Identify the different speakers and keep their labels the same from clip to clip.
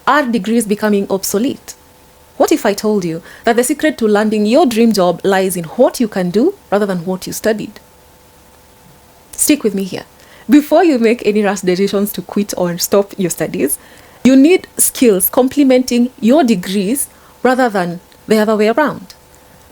Speaker 1: Are degrees becoming obsolete? What if I told you that the secret to landing your dream job lies in what you can do rather than what you studied? Stick with me here. Before you make any rash decisions to quit or stop your studies, you need skills complementing your degrees rather than the other way around.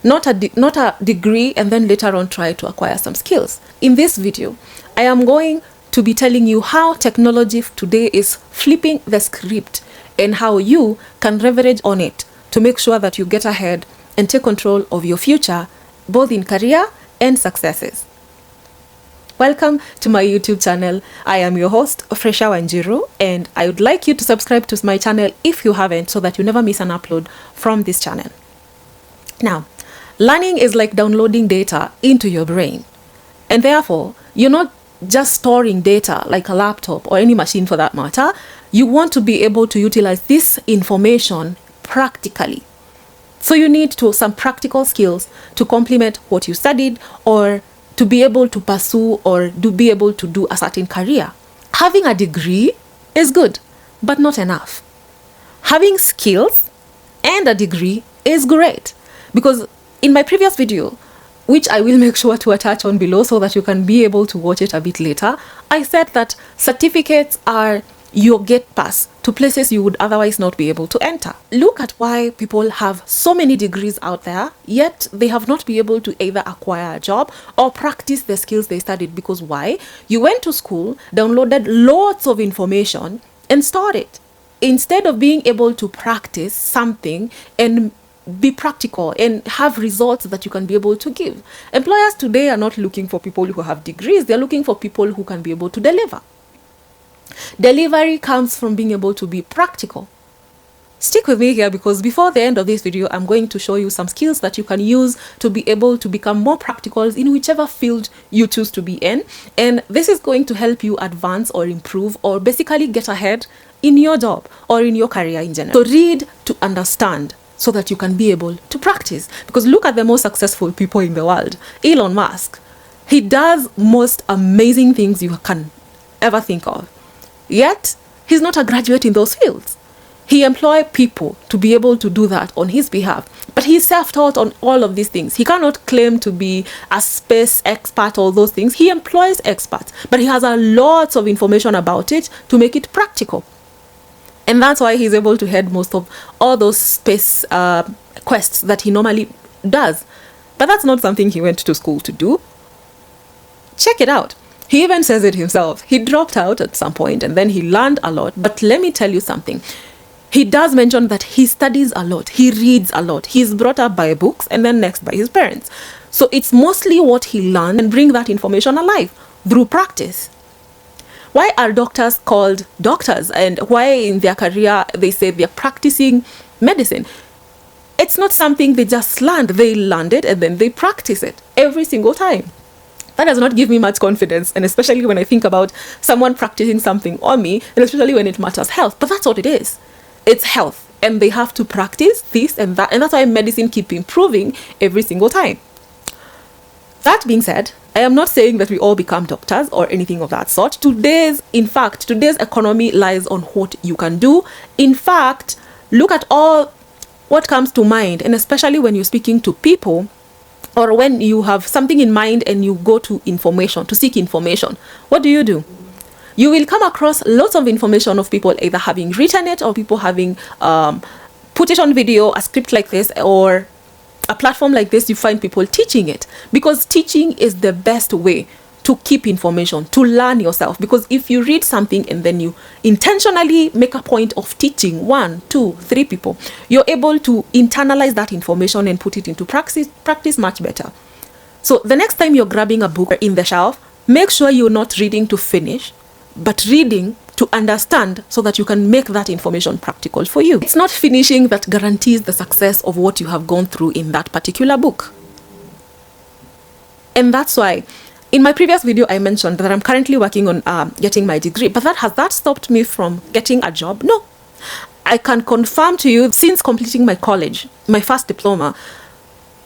Speaker 1: Not a degree and then later on try to acquire some skills. In this video, I am going to be telling you how technology today is flipping the script and how you can leverage on it to make sure that you get ahead and take control of your future, both in career and successes. Welcome to my YouTube channel. I am your host, Fresha Wanjiru, and I would like you to subscribe to my channel if you haven't, so that you never miss an upload from this channel. Now, learning is like downloading data into your brain, and therefore, you're not just storing data like a laptop or any machine for that matter. You want to be able to utilize this information practically. So you need some practical skills to complement what you studied, or to be able to pursue or to be able to do a certain career. Having a degree is good, but not enough. Having skills and a degree is great, because in my previous video, which I will make sure to attach on below so that you can be able to watch it a bit later, I said that certificates are your gate pass to places you would otherwise not be able to enter. Look at why people have so many degrees out there, yet they have not been able to either acquire a job or practice the skills they studied. Because why? You went to school, downloaded lots of information and stored it, instead of being able to practice something and be practical and have results that you can be able to give. Employers today are not looking for people who have degrees. They're looking for people who can be able to deliver. Delivery comes from being able to be practical. Stick with me here, because before the end of this video, I'm going to show you some skills that you can use to be able to become more practical in whichever field you choose to be in. And this is going to help you advance or improve or basically get ahead in your job or in your career in general. So read to understand, so that you can be able to practice. Because look at the most successful people in the world. Elon Musk. He does most amazing things you can ever think of. Yet, he's not a graduate in those fields. He employs people to be able to do that on his behalf. But he's self-taught on all of these things. He cannot claim to be a space expert or those things. He employs experts, but he has a lot of information about it to make it practical. And that's why he's able to head most of all those space quests that he normally does. But that's not something he went to school to do. Check it out. He even says it himself. He dropped out at some point and then he learned a lot. But let me tell you something. He does mention that he studies a lot. He reads a lot. He's brought up by books and then next by his parents. So it's mostly what he learned and bring that information alive through practice. Why are doctors called doctors, and why in their career they say they're practicing medicine? It's not something they just learned. They learned it and then they practice it every single time. That does not give me much confidence, and especially when I think about someone practicing something on me, and especially when it matters health. But that's what it is. It's health, and they have to practice this and that, and that's why medicine keeps improving every single time. That being said, I am not saying that we all become doctors or anything of that sort. Today's economy lies on what you can do. In fact, look at all what comes to mind, and especially when you're speaking to people, or when you have something in mind and you go to information, to seek information. What do? You will come across lots of information of people either having written it or people having put it on video, a script like this, or a platform like this. You find people teaching it, because teaching is the best way to keep information, to learn yourself. Because if you read something and then you intentionally make a point of teaching 1, 2, 3 people, you're able to internalize that information and put it into practice much better. So the next time you're grabbing a book in the shelf, make sure you're not reading to finish, but reading to understand, so that you can make that information practical for you. It's not finishing that guarantees the success of what you have gone through in that particular book. And that's why in my previous video, I mentioned that I'm currently working on getting my degree, but has that stopped me from getting a job? No. I can confirm to you, since completing my college, my first diploma,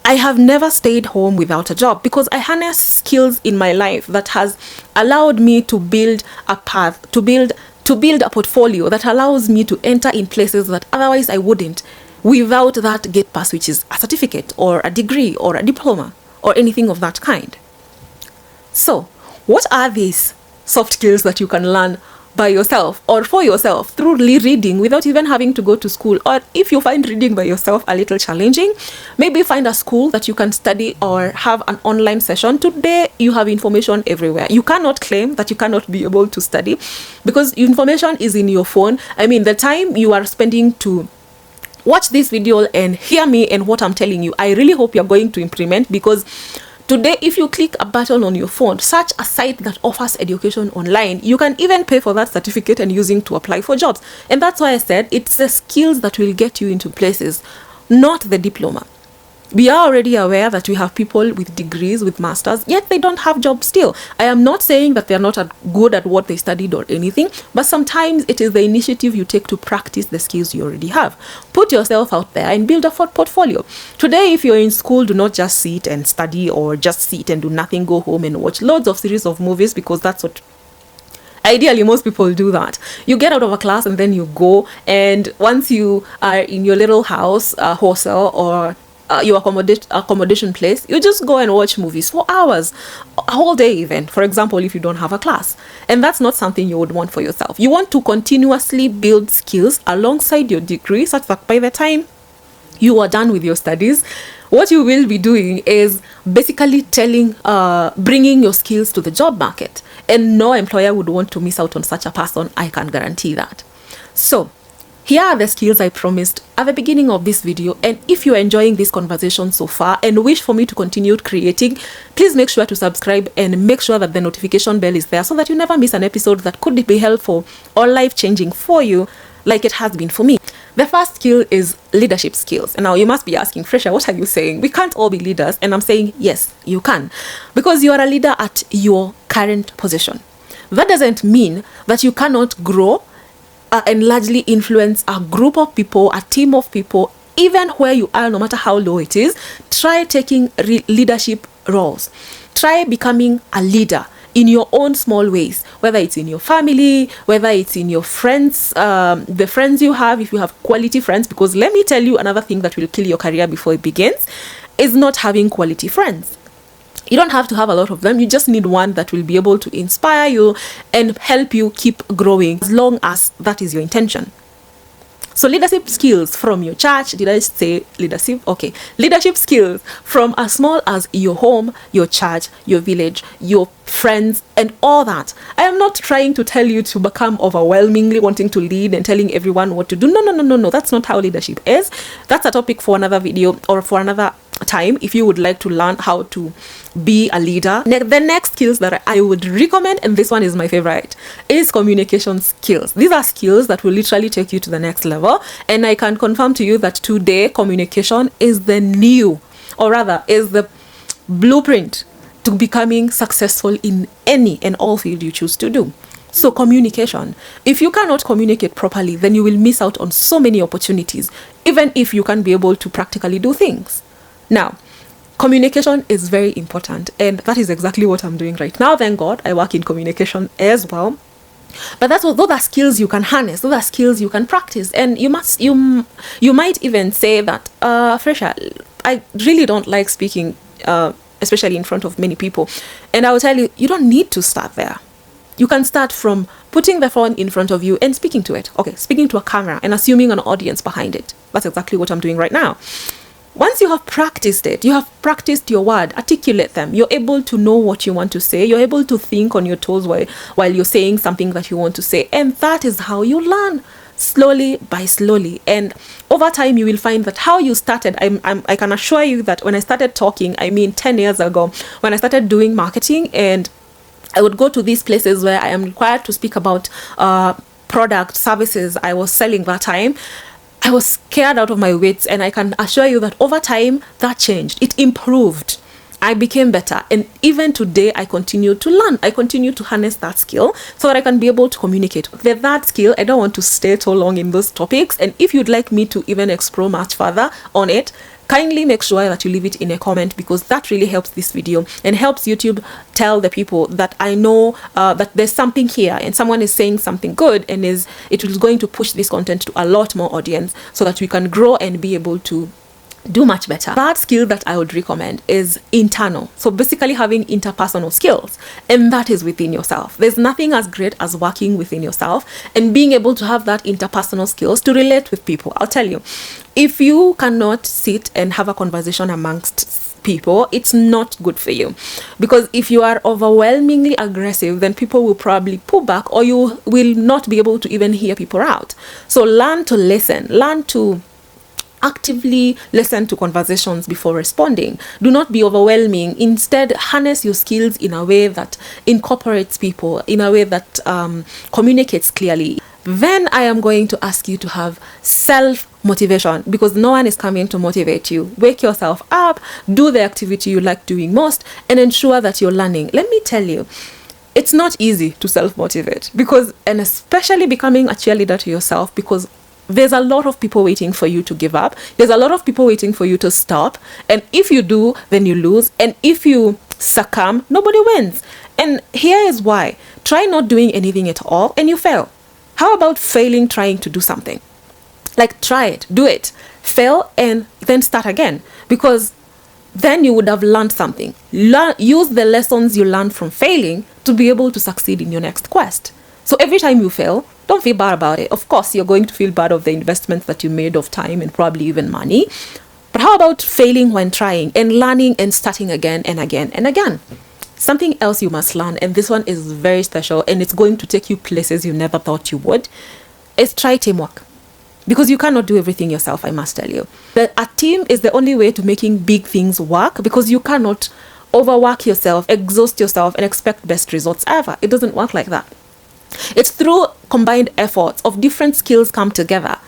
Speaker 1: I have never stayed home without a job, because I harness skills in my life that has allowed me to build a path, to to build a portfolio that allows me to enter in places that otherwise I wouldn't without that gate pass, which is a certificate or a degree or a diploma or anything of that kind. So, what are these soft skills that you can learn by yourself or for yourself through reading without even having to go to school? Or if you find reading by yourself a little challenging, maybe find a school that you can study or have an online session. Today, you have information everywhere. You cannot claim that you cannot be able to study because information is in your phone. I mean, the time you are spending to watch this video and hear me and what I'm telling you, I really hope you're going to implement, because today, if you click a button on your phone, search a site that offers education online, you can even pay for that certificate and using to apply for jobs. And that's why I said it's the skills that will get you into places, not the diploma. We are already aware that we have people with degrees, with masters, yet they don't have jobs still. I am not saying that they're not good at what they studied or anything, but sometimes it is the initiative you take to practice the skills you already have. Put yourself out there and build a portfolio. Today, if you're in school, do not just sit and study or just sit and do nothing, go home and watch loads of series of movies, because that's what ideally most people do. That you get out of a class and then you go, and once you are in your little house, hostel, or your accommodation place, you just go and watch movies for hours, a whole day even, for example, if you don't have a class. And that's not something you would want for yourself. You want to continuously build skills alongside your degree, such that by the time you are done with your studies, what you will be doing is basically bringing your skills to the job market. And no employer would want to miss out on such a person, I can guarantee that. So here are the skills I promised at the beginning of this video. And if you're enjoying this conversation so far and wish for me to continue creating, please make sure to subscribe and make sure that the notification bell is there so that you never miss an episode that could be helpful or life-changing for you, like it has been for me. The first skill is leadership skills. And now you must be asking, Fresha, what are you saying? We can't all be leaders. And I'm saying, yes, you can. Because you are a leader at your current position. That doesn't mean that you cannot grow and largely influence a group of people, a team of people, even where you are, no matter how low it is. Try taking leadership roles. Try becoming a leader in your own small ways, whether it's in your family, whether it's in your friends, the friends you have, if you have quality friends. Because let me tell you, another thing that will kill your career before it begins is not having quality friends. You don't have to have a lot of them. You just need one that will be able to inspire you and help you keep growing, as long as that is your intention. So leadership skills from your church. Did I say leadership? Okay. Leadership skills from as small as your home, your church, your village, your friends, and all that. I am not trying to tell you to become overwhelmingly wanting to lead and telling everyone what to do. No. That's not how leadership is. That's a topic for another video or for another time if you would like to learn how to be a leader. The next skills that I would recommend, and this one is my favorite, is communication skills. These are skills that will literally take you to the next level, and I can confirm to you that today communication is the new, or rather is the blueprint to becoming successful in any and all field you choose to do. So communication, if you cannot communicate properly, then you will miss out on so many opportunities, even if you can be able to practically do things. Now, communication is very important, and that is exactly what I'm doing right now. Thank God I work in communication as well. But those are skills you can harness, those are skills you can practice, and you might even say that, Fresha, I really don't like speaking, especially in front of many people. And I will tell you, you don't need to start there. You can start from putting the phone in front of you and speaking to it. Okay, speaking to a camera and assuming an audience behind it. That's exactly what I'm doing right now. Once you have practiced it, you have practiced your word, articulate them, you're able to know what you want to say, you're able to think on your toes while you're saying something that you want to say. And that is how you learn, slowly by slowly. And over time, you will find that how you started, I can assure you that when I started talking, 10 years ago, when I started doing marketing, and I would go to these places where I am required to speak about product, services I was selling that time, I was scared out of my wits, and I can assure you that over time that changed. It improved. I became better, and even today I continue to learn. I continue to harness that skill so that I can be able to communicate. With that skill, I don't want to stay so long in those topics, and if you'd like me to even explore much further on it, kindly make sure that you leave it in a comment, because that really helps this video and helps YouTube tell the people that I know that there's something here and someone is saying something good, and it is going to push this content to a lot more audience so that we can grow and be able to do much better. That skill that I would recommend is internal. So basically having interpersonal skills, and that is within yourself. There's nothing as great as working within yourself and being able to have that interpersonal skills to relate with people. I'll tell you, if you cannot sit and have a conversation amongst people, it's not good for you, because if you are overwhelmingly aggressive, then people will probably pull back, or you will not be able to even hear people out. So learn to listen, learn to actively listen to conversations before responding. Do not be overwhelming. Instead, harness your skills in a way that incorporates people, in a way that communicates clearly. Then I am going to ask you to have self-motivation, because no one is coming to motivate you. Wake yourself up, do the activity you like doing most, and ensure that you're learning. Let me tell you, it's not easy to self-motivate, and especially becoming a cheerleader to yourself, because there's a lot of people waiting for you to give up. There's a lot of people waiting for you to stop. And if you do, then you lose. And if you succumb, nobody wins. And here is why. Try not doing anything at all and you fail. How about failing trying to do something? Like, try it, do it, fail, and then start again. Because then you would have learned something. Use the lessons you learned from failing to be able to succeed in your next quest. So every time you fail, don't feel bad about it. Of course, you're going to feel bad of the investments that you made of time and probably even money. But how about failing when trying and learning and starting again and again and again? Something else you must learn, and this one is very special and it's going to take you places you never thought you would, is try teamwork. Because you cannot do everything yourself, I must tell you. A team is the only way to making big things work, because you cannot overwork yourself, exhaust yourself, and expect best results ever. It doesn't work like that. It's through combined efforts of different skills come together.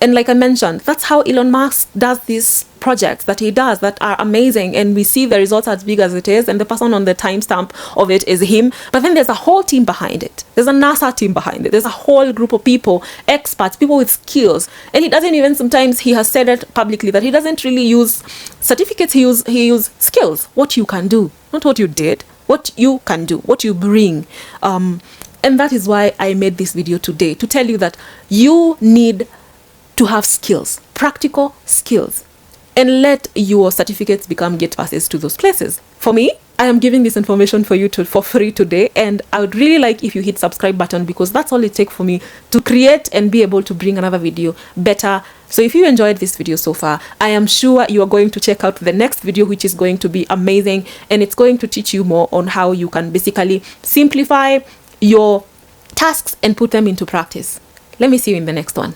Speaker 1: And like I mentioned, that's how Elon Musk does these projects that he does that are amazing, and we see the results as big as it is, and the person on the timestamp of it is him. But then there's a whole team behind it. There's a NASA team behind it. There's a whole group of people, experts, people with skills. And he doesn't even, sometimes he has said it publicly, that he doesn't really use certificates, he uses skills, what you can do, not what you did, what you can do, what you bring. And that is why I made this video today, to tell you that you need to have skills, practical skills, and let your certificates become gate passes to those places. For me, I am giving this information for you for free today, and I would really like if you hit subscribe button, because that's all it takes for me to create and be able to bring another video better. So if you enjoyed this video so far, I am sure you are going to check out the next video, which is going to be amazing, and it's going to teach you more on how you can basically simplify your tasks and put them into practice. Let me see you in the next one.